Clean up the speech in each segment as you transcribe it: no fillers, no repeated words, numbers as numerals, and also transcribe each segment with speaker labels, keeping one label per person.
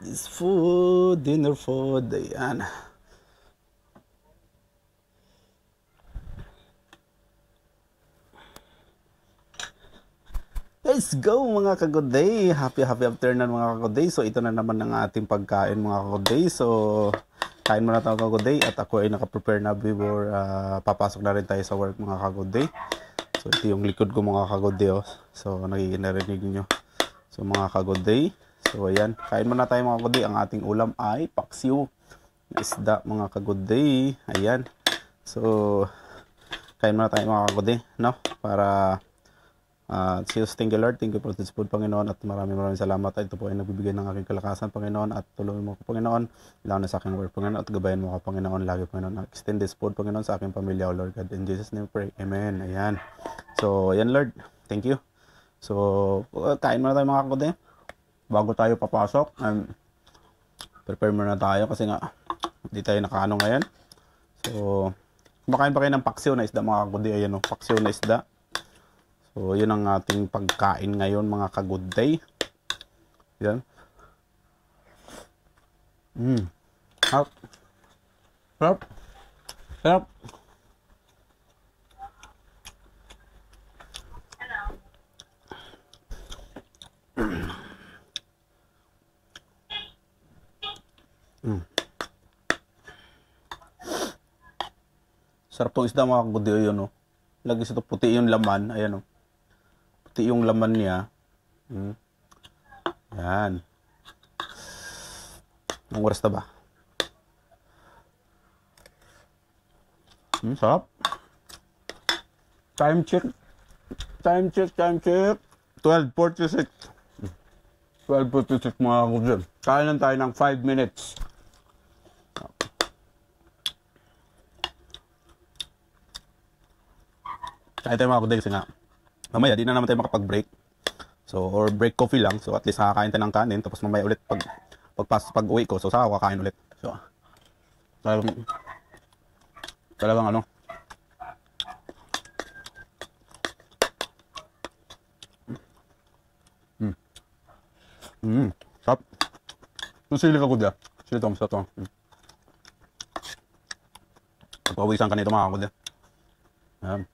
Speaker 1: This food, dinner food, ayan. Let's go mga kagoday! Happy afternoon mga kagoday. So ito na naman ang ating pagkain mga kagoday. So kain muna tayo kagoday at ako ay nakaprepare na before papasok na rin tayo sa work mga kagoday. So ito yung likod ko mga kagoday oh. So narinig niyo. So mga kagoday. So ayan, kain muna tayo mga kagoday. Ang ating ulam ay paksiw na isda mga kagoday. Ayan. So kain muna tayo mga kagoday, no? Para thank you Lord, thank you for this food Panginoon, at maraming salamat. Ito po ay nagbibigay ng aking kalakasan Panginoon, at tulungan mo ko Panginoon, lalo na sa aking work Panginoon, at gabayan mo ko Panginoon lagi Panginoon. Extend this food Panginoon sa aking pamilya, O Lord God, in Jesus name pray, amen. Ayan, so ayan Lord, thank you. So kain muna tayo mga kagoday bago tayo papasok. Prepare muna tayo kasi nga hindi tayo nakaano ngayon. So kumakain pa kayo ng paksiw na isda mga kagoday. Ayan o, paksiw na isda. So, yun ang ating pagkain ngayon mga kagoday. Yan. Sarap. Sarap. Sarap. Sarap tong isda mga kagoday. Yun o. Lagi sa ito puti yung laman. Ayan o. Puti yung laman niya. Yan. Ang oras na ba? Sarap. Time check. Time check. 12:46. 12:46 mga kagoday. Kain lang tayo ng 5 minutes. Kain tayo mga kagoday kasi nga mamaya di na naman tayo makapag-break. So, or break coffee lang. So, at least nakakain tayo ng kanin. Tapos mamaya ulit pag uwi ko. So, saka ako kakain ulit. So, talagang ano. Sarap. Yung sili ka kuya. Sili to, masarap to. Pagpawisan ka nito mga kuya. Ayan.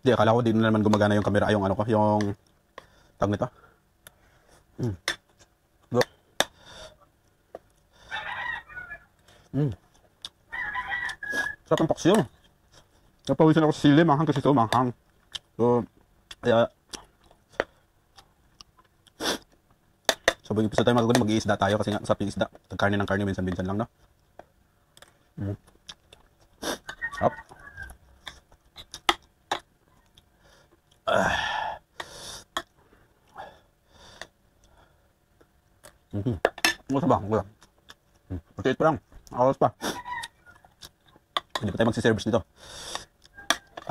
Speaker 1: Di, akala ko di na naman gumagana yung camera, yung ano ko, yung tag nito. Go. Sarap ang paksiw. Napawisan ako sa sili, manghang kasi ito, manghang. So, kaya so, mag-impisa tayo magagawin, mag-iisda tayo kasi nga sarap yung isda. Karne ng karne, minsan-minsan lang, no? Sarap. Masa ba? Matiit pa lang. Awas pa. Hindi pa tayo magsiservice dito.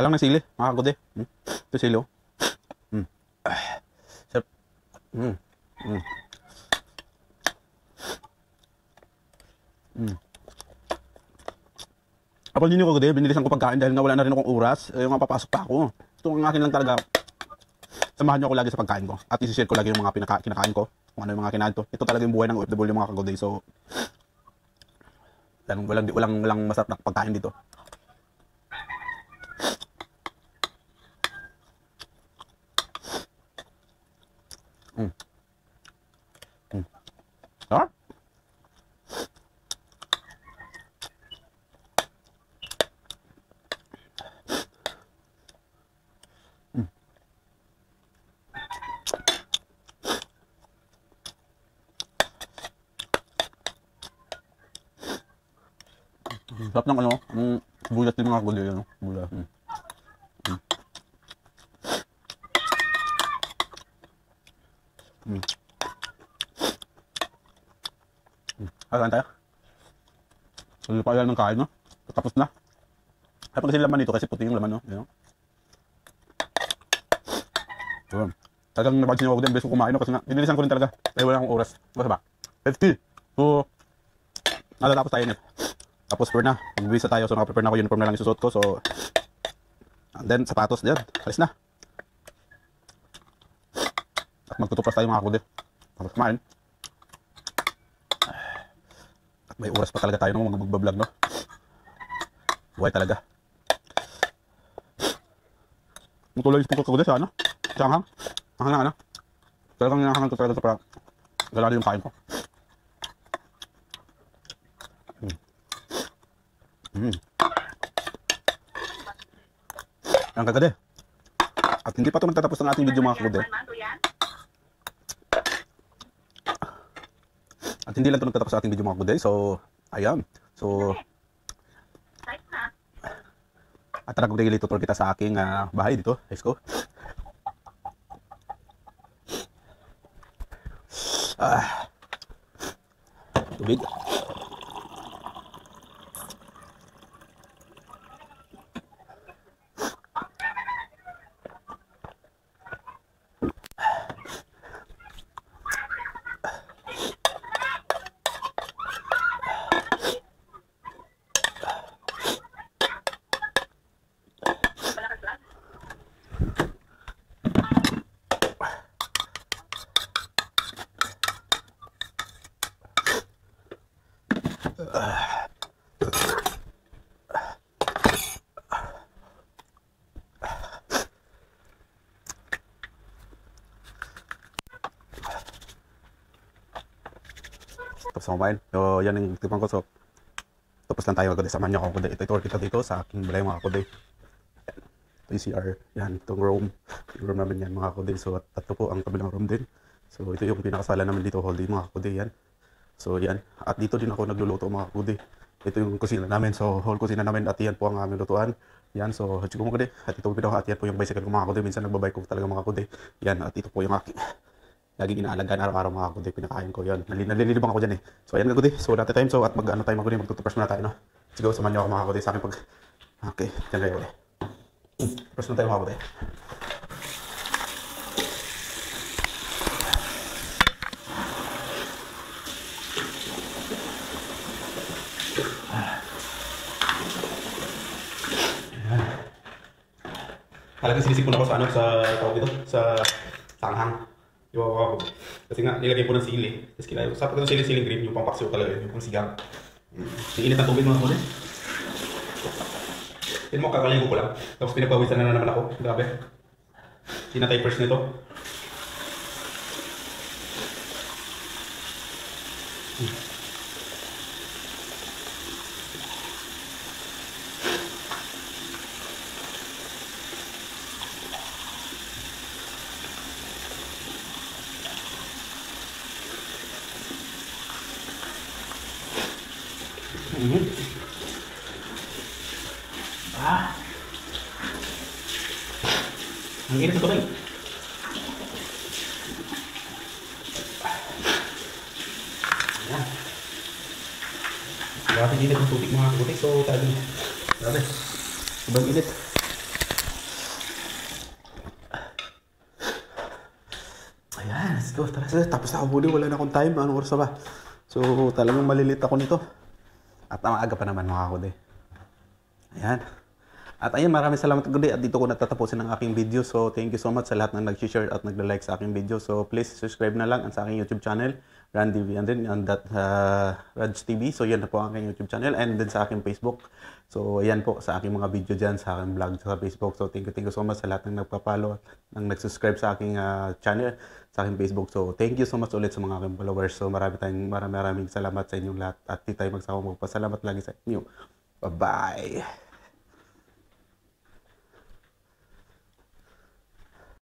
Speaker 1: Alang ng sili, mga kagoday. Ito sili, oh. Sarap. Kapag hindi ko kagoday, binilisan ko pagkain dahil nga wala na rin akong oras. Yung nga papasok pa ako. Ito ang akin lang talaga. Samahan nyo ako lagi sa pagkain ko. At isi-share ko lagi yung mga kinakain ko. Kung ano yung mga kinain ko. Ito talaga yung buhay ng OFW yung mga kagoday. So, walang masarap na pagkain dito. Sarap. Sarap ng ano, bulat din mga kagoday, ano, bulat. Kain tayo. Hindi pa yan ng kain, no? Tapos na. Ay, pag kasi laman nito, kasi puti yung laman, no? Yan, no? So, talagang napansin ako din, beses ko kumain, no? Kasi nga, dinilisan ko rin talaga. Dahil wala akong oras. Basta ba? 50. So, natatapos tayo nito. Tapos prepare na. Mag-visa tayo. So naka-prepare na ako. Uniform na lang yung susot ko. So, and then sapatos. Diyan. Alis na. At magtutupras tayo mga kakudi. Tapos kumain. At may oras pa talaga tayo ng mga magbablog, no? Buhay talaga. Mutuloy yung spukot kakudi sa ano? Sa anghang. Anghang lang ano? Talagang nanghangang ko talaga para galali yung kain ko. Ang kagade. At hindi pa ito nagtatapos ng ating video mga kakudi. At hindi lang ito nagtatapos sa ating video mga kakudi. So, ayan. So, at tara kakudi, tutor kita sa aking bahay dito. Let's go. Tubig. Tapos kumain. So, yan yung tipan ko. So, tapos lang tayo kakudi. Samahan nyo ako kakudi. Ito kita dito sa aking balay mga kakudi. Ito yung CR. Yan, itong room. Yung room namin yan mga kakudi. So, at tatlo po ang kabilang room din. So, ito yung pinakasala namin dito. Hall din mga kakudi. Yan. So, yan. At dito din ako nagluluto mga kakudi. Ito yung kusina namin. So, hall kusina namin. At yan po ang aming lutuan. Yan. So, hatsi ko mga kakudi. At ito po pinaka. At yan po yung bicycle ko mga kakudi. Minsan nagbabike ko talaga mga kakudi. Yan. At ito po yung aking laging inaalagaan araw-araw mga kakudi, pinakain ko yun. Nalilibang ako dyan eh. So ayan kakudi, so dati time, so at mag-ano tayo mga kakudi, magtutupras muna tayo no. Siguro samahan nyo ako mga kakudi sa akin pag... Okay, dyan kayo kakudi. Tupras muna tayo mga kakudi. Talagang sinisipon ako sa ano, sa tawag dito, sa sanghang. Yung kasi nga nilagay ko ng sili. Tapos kinain ko. Sapat ko ng sili green, yung pampaksyo talaga yun, yung pang sigang. Init ang tubig mga kakudi. Yun mo, kakaligo ko lang. Tapos pinagpawisan na naman ako. Grabe. Tinatay first nito. Ang init ito rin. Ayan. Grabe init ng tubig mga kakudi. So talagang grabe. Sobrang init. Ayan, let's go. Tara, tapos na ako muli. Wala na akong time. Anong oras na ba? So talagang malilit ako nito. At maaga pa naman mga kakudi. Ayan. At ayun, maraming salamat kakudi. At dito ko natatapusin ang aking video. So thank you so much sa lahat ng nag-share at nag-like sa aking video. So please subscribe na lang sa aking YouTube channel, Ran TV, and then on that Raj TV. So yan na po ang aking YouTube channel, and then sa aking Facebook. So ayan po sa aking mga video dyan, sa aking vlog sa Facebook. So thank you so much sa lahat ng nagpa-follow at ng nag-subscribe sa aking channel, sa aking Facebook. So thank you so much ulit sa mga aking followers. So maraming salamat sa inyong lahat. At di tayo magsawang magpasalamat lagi sa inyo. Bye-bye!